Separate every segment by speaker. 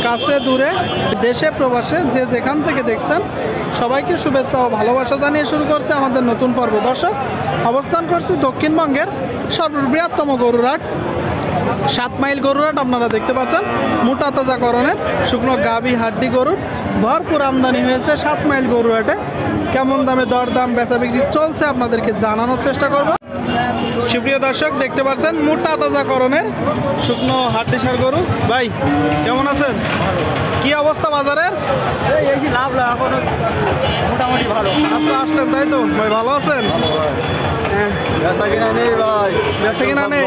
Speaker 1: কাছে দূরে দেশে প্রবাসে যে যেখান থেকে দেখছেন সবাইকে শুভেচ্ছা ও ভালোবাসা জানিয়ে শুরু করছে আমাদের নতুন পর্ব। দর্শক, অবস্থান করছি দক্ষিণবঙ্গের সর্ববৃহত্তম গরুর হাট 7 মাইল গরুর হাট। আপনারা দেখতে পাচ্ছেন মোটা তাজাকরণের শুকনো গাভী হাড্ডি গরুর ভরপুর আমদানি হয়েছে 7 মাইল গরুর হাটে। কেমন দামে দরদাম বেচা বিক্রি চলছে আপনাদেরকে জানানোর চেষ্টা করব। সুপ্রিয় দর্শক, দেখতে পাচ্ছেন মোটা তাজাকরণের শুকনো হাড্ডিসার গরু। ভাই কেমন আছেন? কি অবস্থা বাজারের?
Speaker 2: লাভ মোটামুটি ভালো।
Speaker 1: আপনি আসলেন তাই তো ভাই, ভালো আছেন?
Speaker 2: বেচা কিনা নেই ভাই,
Speaker 1: বেচা কিনা নেই।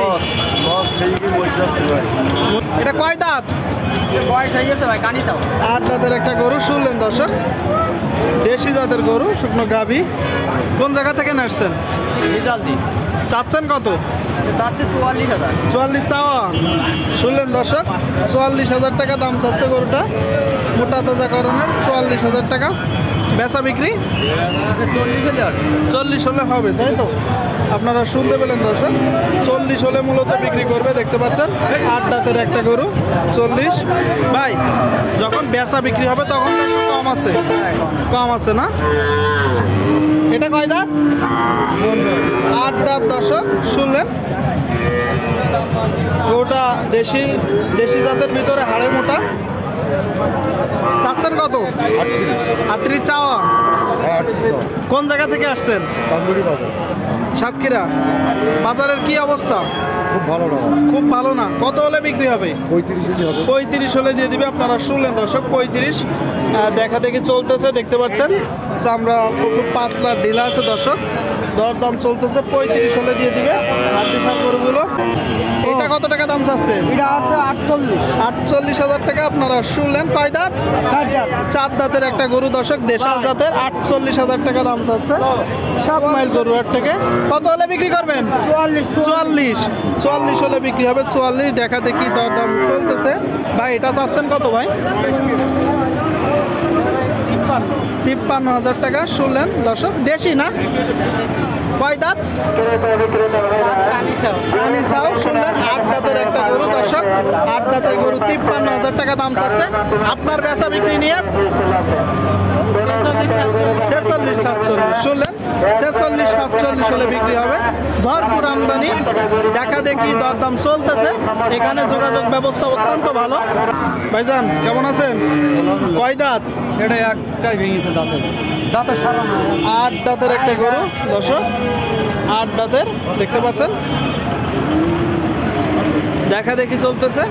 Speaker 1: এটা কয় দাঁত?
Speaker 2: বয়স হয়ে গেছে ভাই, কানি চাও।
Speaker 1: 8 দাঁতের একটা গরু শুনলেন দর্শক, দেশি জাতের গরু শুকনো গাভী। কোন জায়গা থেকে নাসছেন?
Speaker 2: রেজাল্ট দিন
Speaker 1: চাচ্ছেন কত?
Speaker 2: চাচ্ছে 44,000।
Speaker 1: 44 চাওয়া। শুনলেন দর্শক, 44,000 টাকা দাম চাচ্ছে গরুটা মোটা তাজাকরণের। 44,000 টাকা। বেচা বিক্রি 40 হলে হবে তাই তো? আপনারা শুনতে পেলেন দর্শক, 40 হলে মূলত বিক্রি করবে। দেখতে পাচ্ছেন 8 দাঁতের একটা গরু 40। ভাই যখন বেচা বিক্রি হবে তখন তো একটু কম আছে না? এটা কয় দাঁত? 8 দাঁত দর্শক শুনলেন। গরুটা দেশি জাতের ভিতরে হাড়ে মোটা। চাচ্ছেন কত? 38 চাওয়া। কোন জায়গা থেকে আসছেন? সাতক্ষীরা। বাজারের কি অবস্থা? খুব ভালো না। কত হলে বিক্রি হবে? 35 হলে দিয়ে দিবে। আপনারা শুনলেন দর্শক, 35 দেখা দেখি চলতেছে। দেখতে পাচ্ছেন চামড়া প্রচুর পাতলা ঢিলা আছে দর্শক। দরদাম চলতেছে, 35 হলে দিয়ে দিবে হাড্ডিসার গরুগুলো। এটা কত টাকা দাম চাচ্ছে?
Speaker 2: এটা আছে
Speaker 1: 48,000 টাকা। আপনারা শুনলেন। কয় দাঁত? 4 দাঁতের একটা গরু দর্শক, দেশাল জাতের। 48,000 টাকা দাম চাচ্ছে 7 মাইল গরু হাট থেকে। কত হলে বিক্রি করবেন? 44 হলে বিক্রি হবে। 44 দেখা দেখি দরদাম চলতেছে। ভাই এটা চাচ্ছেন কত ভাই? 53,000 টাকা। শুনলেন দর্শক, দেশি না? কয় দাঁত? কানিসাও। শুনলেন 8 দাঁতের একটা গরু দর্শক, 8 দাঁতের গরু 53,000 টাকা দাম চাচ্ছে। আপনার বেচা বিক্রি নিয়ে 46-47। শুনলেন 46-47 হলে বিক্রি হবে। ভরপুর আমদানি, দেখা দেখি দরদাম চলতেছে। এখানে যোগাযোগ ব্যবস্থা অত্যন্ত ভালো। ভাইজান কেমন আছেন? কয় দাঁত?
Speaker 2: এটা একটাই ভেঙেছে দাঁতের
Speaker 1: 8 দাঁতের একটা গরু দর্শক, 8 দাঁতের। দেখতে পাচ্ছেন দেখা দেখি চলতেছে।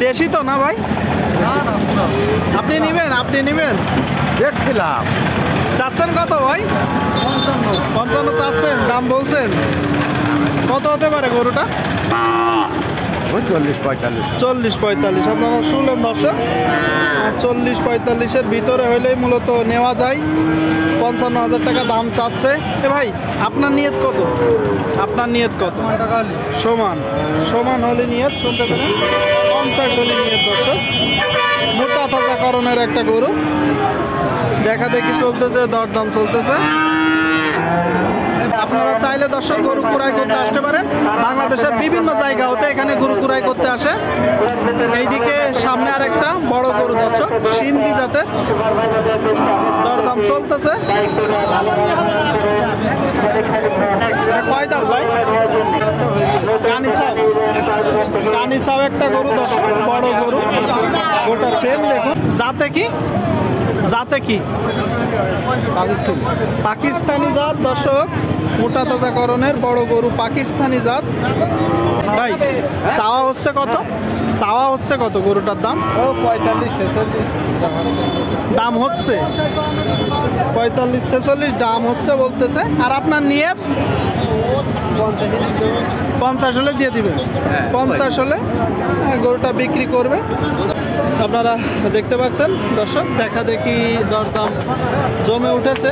Speaker 1: দেশি তো না ভাই? আপনি নিবেন?
Speaker 2: দেখছিলাম।
Speaker 1: চাচ্ছেন কত ভাই? 55 চাচ্ছেন। দাম বলছেন কত হতে পারে গরুটা? 40-45। আপনারা শুনলেন দর্শক, 40-45-এর ভিতরে হইলেই মূলত নেওয়া যায়। 55,000 টাকা দাম চাচ্ছে। ভাই আপনার নিয়ত কত? সমান হলে নিয়ত শুনতে পেলেন। 50 হলে নিয়ত দর্শক। মোটা তাজাকরণের একটা গরু, দেখা দেখি চলতেছে, দরদাম চলতেছে। আপনারা চাইলে দর্শক গরু কুড়াই করতে আসতে পারেন। বাংলাদেশের বিভিন্ন জায়গা হতে এখানে গরু কুড়াই করতে আসে। এইদিকে সামনে আর একটা বড় গরু দর্শক, সিন্ধি জাতের। দরদাম চলতেছে। কয় দাঁত ভাই? কানিসাও একটা গরু দর্শক, বড় গরু। গোটা ফ্রেম দেখুন। জাতে কি? পাকিস্তানি জাত দর্শক, মোটা তাজাকরণের বড় গরু, পাকিস্তানি জাত। ভাই চাওয়া হচ্ছে কত গরুটার দাম?
Speaker 2: 45-46
Speaker 1: দাম হচ্ছে 45-46 দাম হচ্ছে বলতেছে। আর আপনার নিয়ত 50 হলে দিয়ে দিবেন। 50 হলে গরুটা বিক্রি করবে। আপনারা দেখতে পাচ্ছেন দর্শক, দেখা দেখি দরদাম জমে উঠেছে।